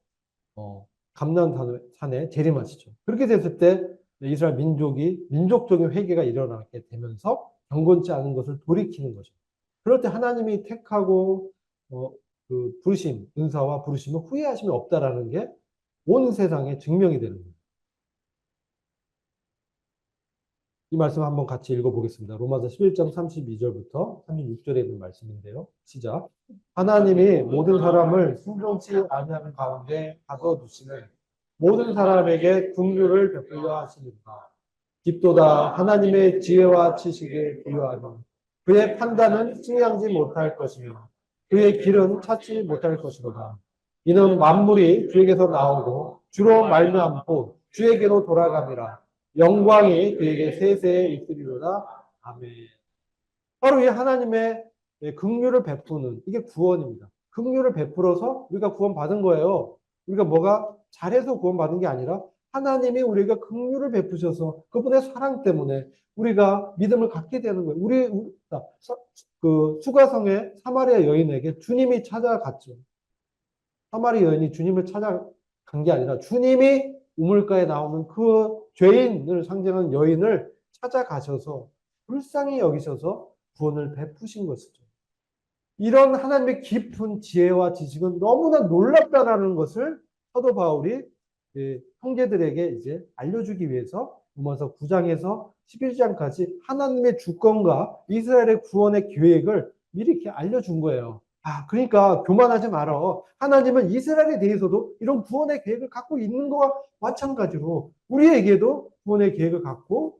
감난산에 재림하시죠. 그렇게 됐을 때 이스라엘 민족이 민족적인 회개가 일어나게 되면서 경건치 않은 것을 돌이키는 거죠. 그럴 때 하나님이 택하고 그 부르심, 은사와 부르심을 후회하심이 없다라는 게 온 세상에 증명이 되는 거예요. 이 말씀 한번 같이 읽어보겠습니다. 로마서 11장 32절부터 36절에 있는 말씀인데요. 시작. 하나님이 모든 사람을 순종치 아니하는 가운데 가둬두시는 모든 사람에게 긍휼을 베풀려 하시니까 깊도다 하나님의 지혜와 지식에 비유하며 그의 판단은 승리하지 못할 것이며 그의 길은 찾지 못할 것이로다. 이는 만물이 주에게서 나오고 주로 말미암고 주에게로 돌아감이라. 영광이 그에게 세세에 있으리로다. 아멘. 바로 이 하나님의 긍휼을 베푸는 이게 구원입니다. 긍휼을 베풀어서 우리가 구원받은 거예요. 우리가 뭐가 잘해서 구원받은 게 아니라 하나님이 우리가 긍휼을 베푸셔서 그분의 사랑 때문에 우리가 믿음을 갖게 되는 거예요. 그 수가성의 사마리아 여인에게 주님이 찾아갔죠. 사마리아 여인이 주님을 찾아간 게 아니라 주님이 우물가에 나오는 그 죄인을 상징하는 여인을 찾아가셔서 불쌍히 여기셔서 구원을 베푸신 것이죠. 이런 하나님의 깊은 지혜와 지식은 너무나 놀랍다라는 것을 사도 바울이 형제들에게 이제 알려주기 위해서 로마서 9장에서 11장까지 하나님의 주권과 이스라엘의 구원의 계획을 미리 이렇게 알려준 거예요. 아, 그러니까 교만하지 말어. 하나님은 이스라엘에 대해서도 이런 구원의 계획을 갖고 있는 것과 마찬가지로 우리에게도 구원의 계획을 갖고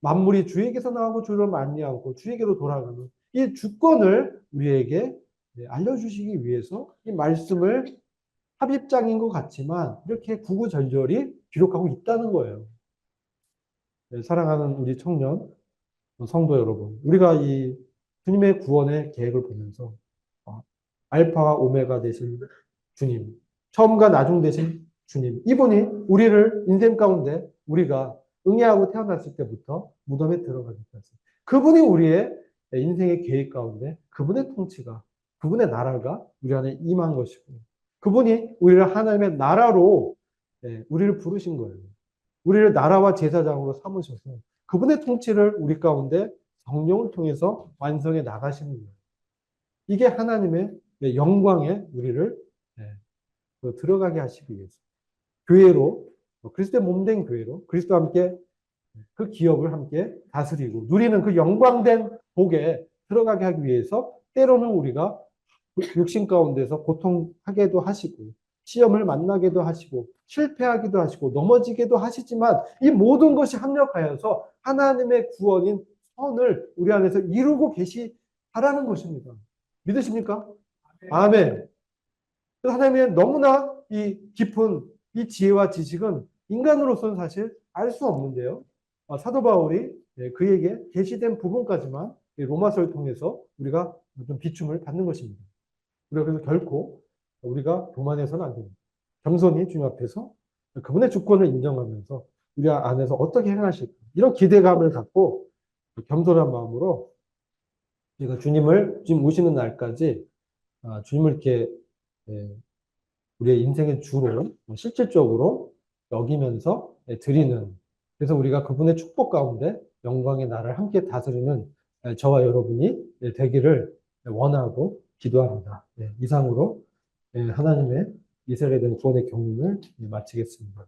만물이 주에게서 나오고 주를 말미암고 주에게로 돌아가는 이 주권을 우리에게 알려주시기 위해서 이 말씀을 삽입장인 것 같지만 이렇게 구구절절히 기록하고 있다는 거예요. 사랑하는 우리 청년 성도 여러분, 우리가 이 주님의 구원의 계획을 보면서 알파와 오메가 되신 주님, 처음과 나중 되신 주님, 이분이 우리를 인생 가운데 우리가 응애하고 태어났을 때부터 무덤에 들어가겠다 했어요. 그분이 우리의 인생의 계획 가운데 그분의 통치가, 그분의 나라가 우리 안에 임한 것이고, 그분이 우리를 하나님의 나라로 우리를 부르신 거예요. 우리를 나라와 제사장으로 삼으셔서 그분의 통치를 우리 가운데 성령을 통해서 완성해 나가시는 거예요. 이게 하나님의 영광에 우리를 들어가게 하시기 위해서 교회로 그리스도의 몸된 교회로 그리스도와 함께 그 기업을 함께 다스리고 누리는 그 영광된 복에 들어가게 하기 위해서 때로는 우리가 육신 가운데서 고통하게도 하시고 시험을 만나게도 하시고 실패하기도 하시고 넘어지게도 하시지만 이 모든 것이 합력하여서 하나님의 구원인 선을 우리 안에서 이루고 계시다라는 것입니다. 믿으십니까? 아멘. 하나님의 너무나 이 깊은 이 지혜와 지식은 인간으로서는 사실 알 수 없는데요. 사도 바울이 그에게 계시된 부분까지만 로마서를 통해서 우리가 좀 비춤을 받는 것입니다. 우리가 그래서 결코 우리가 교만해서는 안 됩니다. 겸손히 주님 앞에서 그분의 주권을 인정하면서 우리 안에서 어떻게 행하실까 이런 기대감을 갖고 겸손한 마음으로 우리가 주님 오시는 날까지 주님을 이렇게 우리의 인생의 주로 실질적으로 여기면서 드리는, 그래서 우리가 그분의 축복 가운데 영광의 나라를 함께 다스리는 저와 여러분이 되기를 원하고 기도합니다. 이상으로 하나님의 이스라엘에 대한 구원의 경륜을 마치겠습니다.